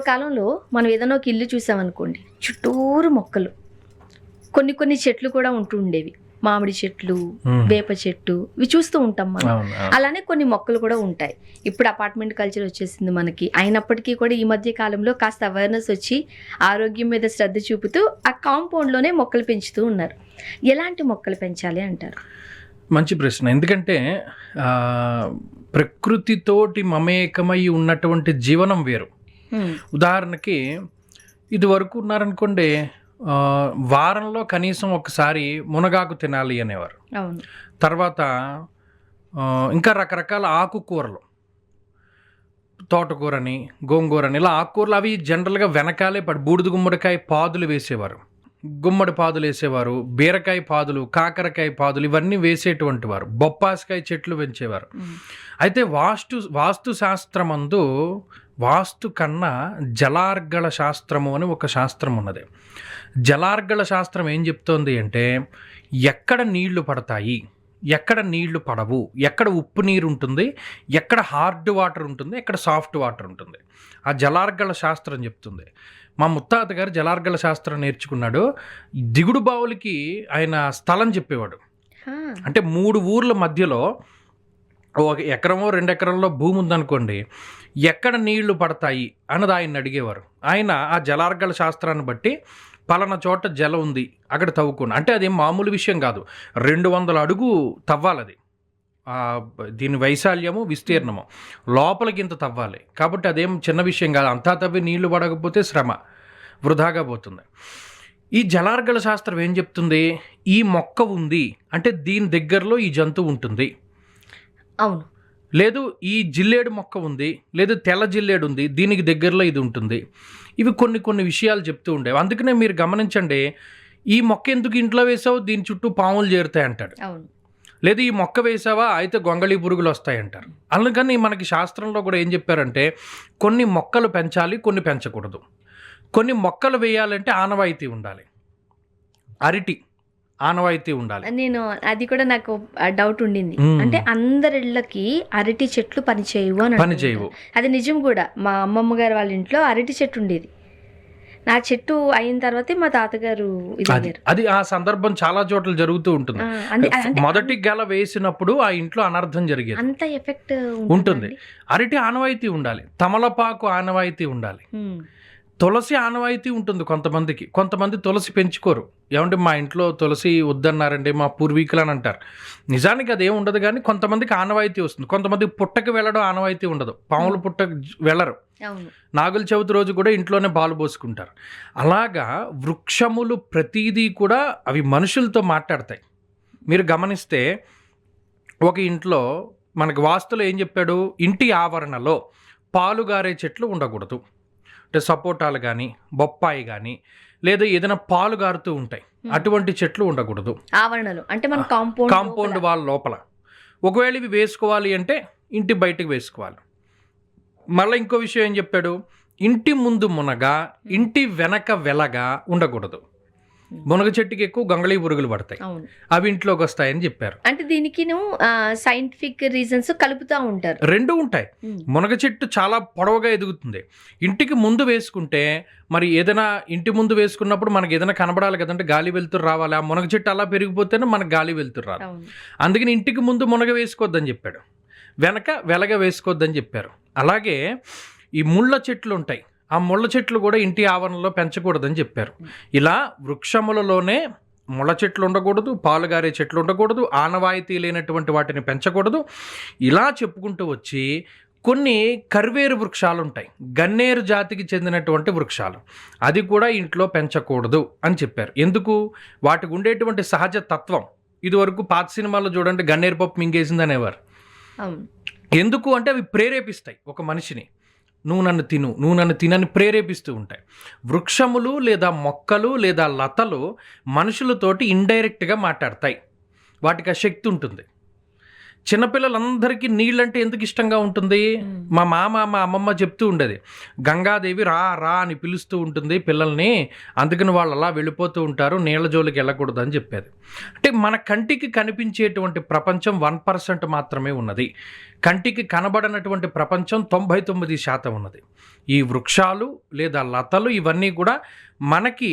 పూర్వకాలంలో మనం ఏదైనా ఒక ఇల్లు చూసామనుకోండి, చుట్టూరు మొక్కలు, కొన్ని చెట్లు కూడా ఉంటూ ఉండేవి. మామిడి చెట్లు, వేప చెట్టు, ఇవి చూస్తూ ఉంటాం మనం. అలానే కొన్ని మొక్కలు కూడా ఉంటాయి. ఇప్పుడు అపార్ట్మెంట్ కల్చర్ వచ్చేసింది మనకి. అయినప్పటికీ కూడా ఈ మధ్య కాలంలో కాస్త అవేర్నెస్ వచ్చి ఆరోగ్యం మీద శ్రద్ధ చూపుతూ ఆ కాంపౌండ్లోనే మొక్కలు పెంచుతూ ఉన్నారు. ఎలాంటి మొక్కలు పెంచాలి అంటారు? మంచి ప్రశ్న. ఎందుకంటే ప్రకృతితోటి మమేకమై ఉన్నటువంటి జీవనం వేరు. ఉదాహరణకి ఇది వరకు ఉన్నారనుకోండి, వారంలో కనీసం ఒకసారి మునగాకు తినాలి అనేవారు. తర్వాత ఇంకా రకరకాల ఆకుకూరలు, తోటకూరని, గోంగూరని, ఇలా ఆకుకూరలు అవి జనరల్గా వెనకాలే బూడిద గుమ్మడికాయ పాదులు వేసేవారు, గుమ్మడి పాదులు వేసేవారు, బీరకాయ పాదులు, కాకరకాయ పాదులు ఇవన్నీ వేసేటువంటి వారు, బొప్పాసికాయ చెట్లు పెంచేవారు. అయితే వాస్తు శాస్త్రమందు వాస్తు కన్నా జలార్గళ శాస్త్రము అని ఒక శాస్త్రం ఉన్నది. జలార్గళ శాస్త్రం ఏం చెప్తోంది అంటే, ఎక్కడ నీళ్లు పడతాయి, ఎక్కడ నీళ్లు పడవు, ఎక్కడ ఉప్పు నీరు ఉంటుంది, ఎక్కడ హార్డ్ వాటర్ ఉంటుంది, ఎక్కడ సాఫ్ట్ వాటర్ ఉంటుంది, ఆ జలార్గళ శాస్త్రం చెప్తుంది. మా ముత్తాత గారు జలార్గళ శాస్త్రం నేర్చుకున్నాడు. దిగుడు బావులకి ఆయన స్థలం చెప్పేవాడు. అంటే 3 ఊర్ల మధ్యలో 1 ఎకరమో 2 ఎకరంలో భూమి ఉందనుకోండి, ఎక్కడ నీళ్లు పడతాయి అన్నది ఆయన అడిగేవారు. ఆయన ఆ జలార్గళ శాస్త్రాన్ని బట్టి పలానా చోట జలం ఉంది అక్కడ తవ్వుకోండి అంటే అదేం మామూలు విషయం కాదు. 200 అడుగు తవ్వాలది, దీని వైశాల్యము విస్తీర్ణము లోపలికి ఇంత తవ్వాలి. కాబట్టి అదేం చిన్న విషయం కాదు. అంతా తవ్వి నీళ్లు పడకపోతే శ్రమ వృధాగా పోతుంది. ఈ జలార్గళ శాస్త్రం ఏం చెప్తుంది, ఈ మొక్క ఉంది అంటే దీని దగ్గరలో ఈ జంతువు ఉంటుంది, అవును, లేదు ఈ జిల్లేడు మొక్క ఉంది, లేదు తెల్ల జిల్లేడు ఉంది, దీనికి దగ్గరలో ఇది ఉంటుంది. ఇవి కొన్ని విషయాలు చెప్తూ ఉండేవి. అందుకనే మీరు గమనించండి, ఈ మొక్క ఎందుకు ఇంట్లో వేసావు, దీని చుట్టూ పాములు చేరుతాయి అంటాడు. లేదు ఈ మొక్క వేసావా అయితే గొంగళి పురుగులు వస్తాయంటారు. అందుకని మనకి శాస్త్రంలో కూడా ఏం చెప్పారంటే, కొన్ని మొక్కలు పెంచాలి, కొన్ని పెంచకూడదు. కొన్ని మొక్కలు వేయాలంటే ఆనవాయితీ ఉండాలి, అరటి ఆనవాయితీ ఉండాలి. నేను అది కూడా నాకు డౌట్ ఉండింది. అంటే అందరిళ్ళకి అరటి చెట్లు పనిచేయవు. అది నిజం కూడా. మా అమ్మమ్మ గారు వాళ్ళ ఇంట్లో అరటి చెట్టు ఉండేది. నా చెట్టు అయిన తర్వాతే మా తాతగారు అది ఆ సందర్భం చాలా చోట్ల జరుగుతూ ఉంటుంది. మొదటి గెల వేసినప్పుడు ఆ ఇంట్లో అనర్థం జరిగేది. అంత ఎఫెక్ట్ ఉంటుంది. అరటి ఆనవాయితీ ఉండాలి, తమలపాకు ఆనవాయితీ ఉండాలి, తులసి ఆనవాయితీ ఉంటుంది కొంతమందికి. కొంతమంది తులసి పెంచుకోరు. ఏమంటే మా ఇంట్లో తులసి వద్దన్నారండి మా పూర్వీకులు అని అంటారు. నిజానికి అదేం ఉండదు, కానీ కొంతమందికి ఆనవాయితీ వస్తుంది. కొంతమందికి పుట్టకి వెళ్ళడం ఆనవాయితీ ఉండదు, పాములు పుట్టకు వెళ్ళరు. నాగుల చవితి రోజు కూడా ఇంట్లోనే పాలు పోసుకుంటారు. అలాగా వృక్షములు ప్రతిదీ కూడా అవి మనుషులతో మాట్లాడతాయి. మీరు గమనిస్తే ఒక ఇంట్లో మనకి వాస్తులో ఏం చెప్పాడు, ఇంటి ఆవరణలో పాలుగారే చెట్లు ఉండకూడదు. అంటే సపోటాలు కానీ, బొప్పాయి కానీ, లేదా ఏదైనా పాలు గారుతూ ఉంటాయి అటువంటి చెట్లు ఉండకూడదు ఆవరణలో. అంటే మన కాంపౌండ్ వాళ్ళ లోపల. ఒకవేళ ఇవి వేసుకోవాలి అంటే ఇంటి బయటకు వేసుకోవాలి. మళ్ళీ ఇంకో విషయం ఏం చెప్పాడు, ఇంటి ముందు మునగ, ఇంటి వెనక వెలగా ఉండకూడదు. మునగ చెట్టుకి ఎక్కువ గొంగళి పురుగులు పడతాయి, అవి ఇంట్లోకి వస్తాయని చెప్పారు. అంటే దీనికి సైంటిఫిక్ రీజన్స్ కలుపుతూ ఉంటారు. 2 ఉంటాయి. మునగ చెట్టు చాలా పొడవుగా ఎదుగుతుంది. ఇంటికి ముందు వేసుకుంటే మరి ఏదైనా ఇంటి ముందు వేసుకున్నప్పుడు మనకి ఏదైనా కనబడాలి కదంటే, గాలి వెలుతురు రావాలి. ఆ మునగ చెట్టు అలా పెరిగిపోతేనే మనకు గాలి వెలుతురు రాదు. అందుకని ఇంటికి ముందు మునగ వేసుకోవద్దని చెప్పాడు, వెనక వెలగ వేసుకోవద్దని చెప్పారు. అలాగే ఈ ముళ్ళ చెట్లు ఉంటాయి, ఆ ముళ్ళ చెట్లు కూడా ఇంటి ఆవరణలో పెంచకూడదని చెప్పారు. ఇలా వృక్షములలోనే ముళ్ళ చెట్లు ఉండకూడదు, పాలుగారే చెట్లు ఉండకూడదు, ఆనవాయితీ లేనటువంటి వాటిని పెంచకూడదు. ఇలా చెప్పుకుంటూ వచ్చి కొన్ని కర్వేరు వృక్షాలు ఉంటాయి, గన్నేరు జాతికి చెందినటువంటి వృక్షాలు, అది కూడా ఇంట్లో పెంచకూడదు అని చెప్పారు. ఎందుకు, వాటికి ఉండేటువంటి సహజ తత్వం. ఇదివరకు పాత సినిమాల్లో చూడండి, గన్నేరు పప్పు మింగేసింది అనేవారు. ఎందుకు అంటే అవి ప్రేరేపిస్తాయి ఒక మనిషిని, నువ్వు నన్ను తినని ప్రేరేపిస్తూ ఉంటాయి. వృక్షములు లేదా మొక్కలు లేదా లతలు మనుషులతోటి ఇండైరెక్ట్గా మాట్లాడతాయి, వాటికి ఆ శక్తి ఉంటుంది. చిన్నపిల్లలందరికీ నీళ్ళంటే ఎందుకు ఇష్టంగా ఉంటుంది? మా మామ మా అమ్మమ్మ చెప్తూ ఉండేది, గంగాదేవి రా రా అని పిలుస్తూ ఉంటుంది పిల్లల్ని, అందుకని వాళ్ళు అలా వెళ్ళిపోతూ ఉంటారు, నీళ్ళ జోలికి వెళ్ళకూడదు అని చెప్పేది. అంటే మన కంటికి కనిపించేటువంటి ప్రపంచం 1% మాత్రమే ఉన్నది, కంటికి కనబడనటువంటి ప్రపంచం 99% ఉన్నది. ఈ వృక్షాలు లేదా లతలు ఇవన్నీ కూడా మనకి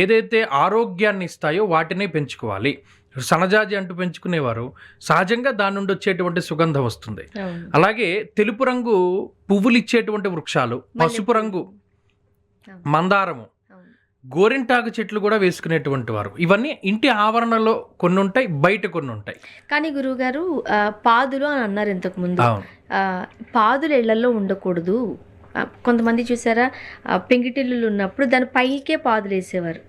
ఏదైతే ఆరోగ్యాన్ని ఇస్తాయో వాటినే పెంచుకోవాలి. సన్నజాజి అంటూ పెంచుకునేవారు, సహజంగా దాని నుండి వచ్చేటువంటి సుగంధం వస్తుంది. అలాగే తెలుపు రంగు పువ్వులు ఇచ్చేటువంటి వృక్షాలు, పసుపు రంగు మందారము, గోరింటాకు చెట్లు కూడా వేసుకునేటువంటి వారు. ఇవన్నీ ఇంటి ఆవరణలో కొన్ని ఉంటాయి, బయట కొన్ని ఉంటాయి. కానీ గురువుగారు పాదులు అని అన్నారు ఇంతకు ముందు. పాదులు ఇళ్లలో ఉండకూడదు. కొంతమంది చూసారా, పెంకిటిల్లులు ఉన్నప్పుడు దాని పైకే పాదులు వేసేవారు.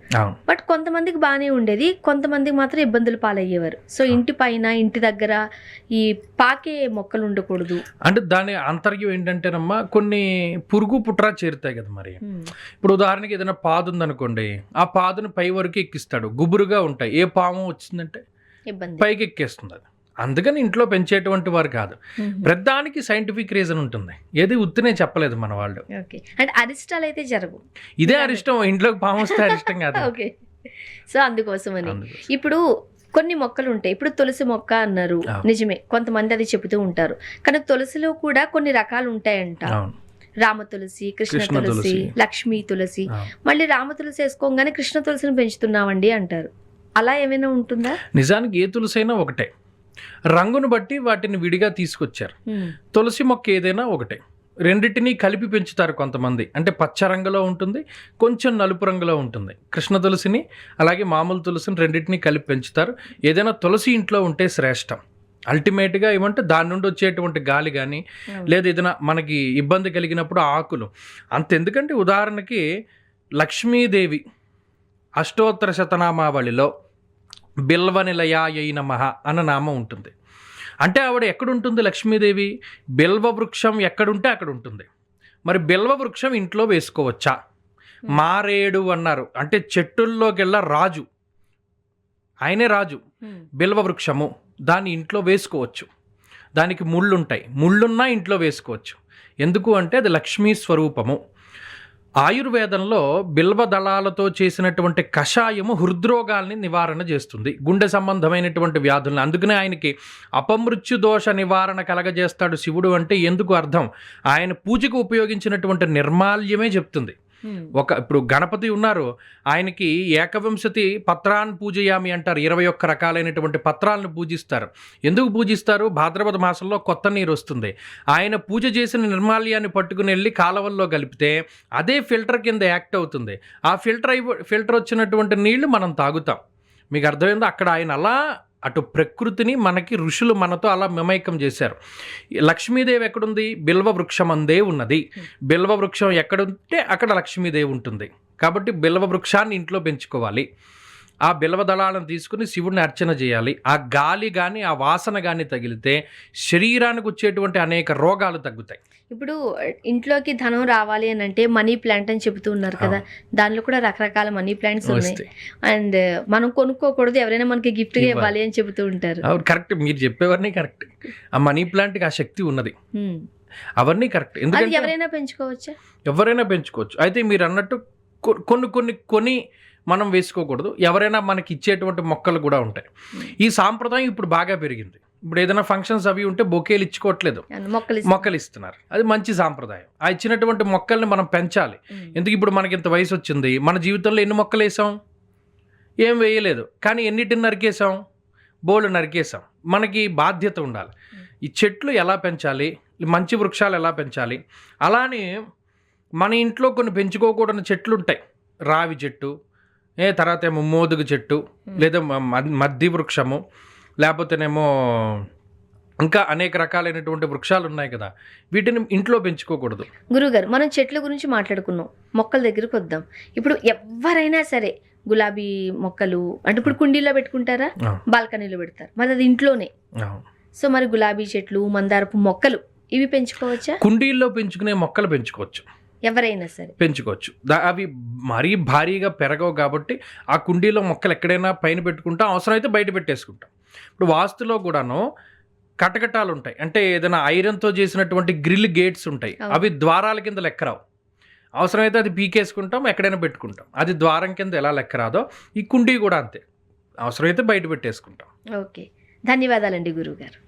బట్ కొంతమందికి బాగానే ఉండేది, కొంతమందికి మాత్రం ఇబ్బందులు పాలయ్యేవారు. సో ఇంటి పైన ఇంటి దగ్గర ఈ పాకే మొక్కలు ఉండకూడదు అంటే దాని అంతర్యం ఏంటంటేనమ్మా, కొన్ని పురుగు పుట్రా చేరుతాయి కదా. మరి ఇప్పుడు ఉదాహరణకి ఏదైనా పాదు ఉందనుకోండి, ఆ పాదుని పై వరకు ఎక్కిస్తాడు, గుబురుగా ఉంటాయి, ఏ పాము వచ్చిందంటే పైకి ఎక్కేస్తుంది. అది అందుకని ఇంట్లో పెంచేటువంటి వారు కాదు. ప్రతిదానికి సైంటిఫిక్ రీజన్ ఉంటుంది, ఏది ఉత్తినే చెప్పలేదు మన వాళ్ళు. అంటే అరిష్టాలు అయితే జరగవు. ఇదే అరిష్టం, ఇంట్లోకి పాము వస్తే అరిష్టం కాదు. ఓకే, సో అందుకోసమని ఇప్పుడు కొన్ని మొక్కలు ఉంటాయి. ఇప్పుడు తులసి మొక్క అన్నారు, నిజమే, కొంతమంది అది చెబుతూ ఉంటారు. కానీ తులసిలో కూడా కొన్ని రకాలు ఉంటాయంట. రామ తులసి, కృష్ణ తులసి, లక్ష్మీ తులసి. మళ్ళీ రామ తులసి వేసుకోగానే కృష్ణ తులసిని పెంచుతున్నామండి అంటారు. అలా ఏమైనా ఉంటుందా? నిజానికి ఏ తులసి అయినా ఒకటే, రంగును బట్టి వాటిని విడిగా తీసుకొచ్చారు. తులసి మొక్క ఏదైనా ఒకటే, రెండింటినీ కలిపి పెంచుతారు కొంతమంది. అంటే పచ్చ రంగులో ఉంటుంది, కొంచెం నలుపు రంగులో ఉంటుంది. కృష్ణ తులసిని అలాగే మామూలు తులసిని రెండింటినీ కలిపి పెంచుతారు. ఏదైనా తులసి ఇంట్లో ఉంటే శ్రేష్టం. అల్టిమేట్గా ఏమంటే దాని నుండి వచ్చేటువంటి గాలి కానీ, లేదా ఏదైనా మనకి ఇబ్బంది కలిగినప్పుడు ఆకులు అంత. ఎందుకంటే ఉదాహరణకి లక్ష్మీదేవి అష్టోత్తర శతనామావళిలో బిల్వ నిలయాయ నమః అన్న నామం ఉంటుంది. అంటే ఆవిడ ఎక్కడుంటుంది లక్ష్మీదేవి? బిల్వ వృక్షం ఎక్కడుంటే అక్కడ ఉంటుంది. మరి బిల్వ వృక్షం ఇంట్లో వేసుకోవచ్చా? మారేడు అన్నారు, అంటే చెట్టుల్లోకెల్లా రాజు, ఆయనే రాజు. బిల్వ వృక్షము దాన్ని ఇంట్లో వేసుకోవచ్చు. దానికి ముళ్ళుంటాయి, ముళ్ళున్నా ఇంట్లో వేసుకోవచ్చు. ఎందుకు అంటే అది లక్ష్మీ స్వరూపము. ఆయుర్వేదంలో బిల్వ దళాలతో చేసినటువంటి కషాయము హృద్రోగాల్ని నివారణ చేస్తుంది, గుండె సంబంధమైనటువంటి వ్యాధులను. అందుకనే ఆయనకి అపమృత్యు దోష నివారణ కలగజేస్తాడు శివుడు. అంటే ఎందుకు అర్థం, ఆయన పూజకు ఉపయోగించినటువంటి నిర్మాల్యమే చెప్తుంది. ఇప్పుడు గణపతి ఉన్నారు, ఆయనకి ఏకవింశతి పత్రాన్ని పూజయామి అంటారు. 21 రకాలైనటువంటి పత్రాలను పూజిస్తారు. ఎందుకు పూజిస్తారు? భాద్రపద మాసంలో కొత్త నీరు వస్తుంది. ఆయన పూజ చేసిన నిర్మాల్యాన్ని పట్టుకుని వెళ్ళి కాలవల్లో కలిపితే అదే ఫిల్టర్ కింద యాక్ట్ అవుతుంది. ఆ ఫిల్టర్ వచ్చినటువంటి నీళ్లు మనం తాగుతాం. మీకు అర్థమైందో? అక్కడ ఆయన అలా అటు ప్రకృతిని మనకి ఋషులు మనతో అలా మమైకం చేశారు. లక్ష్మీదేవి ఎక్కడుంది? బిల్వ వృక్షం అందే ఉన్నది. బిల్వ వృక్షం ఎక్కడుంటే అక్కడ లక్ష్మీదేవి ఉంటుంది. కాబట్టి బిల్వ వృక్షాన్ని ఇంట్లో పెంచుకోవాలి. ఆ బిల్వ దళాలను తీసుకుని శివుడిని అర్చన చేయాలి. ఆ గాలి కానీ ఆ వాసన కానీ తగిలితే శరీరానికి వచ్చేటువంటి అనేక రోగాలు తగ్గుతాయి. ఇప్పుడు ఇంట్లోకి ధనం రావాలి అని అంటే మనీ ప్లాంట్ అని చెబుతూ ఉన్నారు కదా, దానిలో కూడా రకరకాల మనీ ప్లాంట్స్ ఉన్నాయి. అండ్ మనం కొనుక్కోకూడదు, ఎవరైనా మనకి గిఫ్ట్గా ఇవ్వాలి అని చెబుతూ ఉంటారు. కరెక్ట్, మీరు చెప్పేవన్నీ కరెక్ట్. ఆ మనీ ప్లాంట్కి ఆ శక్తి ఉన్నది, అవన్నీ కరెక్ట్. ఎందుకంటే ఎవరైనా పెంచుకోవచ్చా? ఎవరైనా పెంచుకోవచ్చు. అయితే మీరు అన్నట్టు కొన్ని మనం వేసుకోకూడదు. ఎవరైనా మనకి ఇచ్చేటువంటి మొక్కలు కూడా ఉంటాయి. ఈ సాంప్రదాయం ఇప్పుడు బాగా పెరిగింది. ఇప్పుడు ఏదైనా ఫంక్షన్స్ అవి ఉంటే బొకేలు ఇచ్చుకోవట్లేదు, మొక్కలు ఇస్తున్నారు. అది మంచి సాంప్రదాయం. ఆ ఇచ్చినటువంటి మొక్కల్ని మనం పెంచాలి. ఎందుకు? ఇప్పుడు మనకి ఇంత వయసు వచ్చింది, మన జీవితంలో ఎన్ని మొక్కలు వేసాం? ఏం వేయలేదు. కానీ ఎన్నిటిని నరికేసాం? బోళ్ళు నరికేసాం. మనకి బాధ్యత ఉండాలి. ఈ చెట్లు ఎలా పెంచాలి, మంచి వృక్షాలు ఎలా పెంచాలి. అలానే మన ఇంట్లో కొన్ని పెంచుకోకూడని చెట్లు ఉంటాయి. రావి చెట్టు, తర్వాత ఏమో మోదుగు చెట్టు, లేదా మద్ది వృక్షము, లేకపోతేనేమో ఇంకా అనేక రకాలైనటువంటి వృక్షాలు ఉన్నాయి కదా, వీటిని ఇంట్లో పెంచుకోకూడదు. గురుగారు, మనం చెట్ల గురించి మాట్లాడుకున్నాం, మొక్కల దగ్గరకు వద్దాం. ఇప్పుడు ఎవరైనా సరే గులాబీ మొక్కలు అంటే ఇప్పుడు కుండీలో పెట్టుకుంటారా, బాల్కనీలో పెడతారు, మరి అది ఇంట్లోనే. సో మరి గులాబీ చెట్లు, మందారపు మొక్కలు ఇవి పెంచుకోవచ్చా? కుండీల్లో పెంచుకునే మొక్కలు పెంచుకోవచ్చు, ఎవరైనా సరే పెంచుకోవచ్చు. అవి మరీ భారీగా పెరగవు కాబట్టి ఆ కుండీలో మొక్కలు ఎక్కడైనా పైన పెట్టుకుంటాం, అవసరమైతే బయట పెట్టేసుకుంటాం. ఇప్పుడు వాస్తులో కూడాను కటకటాలు ఉంటాయి, అంటే ఏదైనా ఐరన్తో చేసినటువంటి గ్రిల్ గేట్స్ ఉంటాయి, అవి ద్వారాల కింద లెక్కరావు. అవసరమైతే అది పీకేసుకుంటాం, ఎక్కడైనా పెట్టుకుంటాం. అది ద్వారం కింద ఎలా లెక్క రాదో ఈ కుండీ కూడా అంతే, అవసరమైతే బయట పెట్టేసుకుంటాం. ఓకే, ధన్యవాదాలండి గురువుగారు.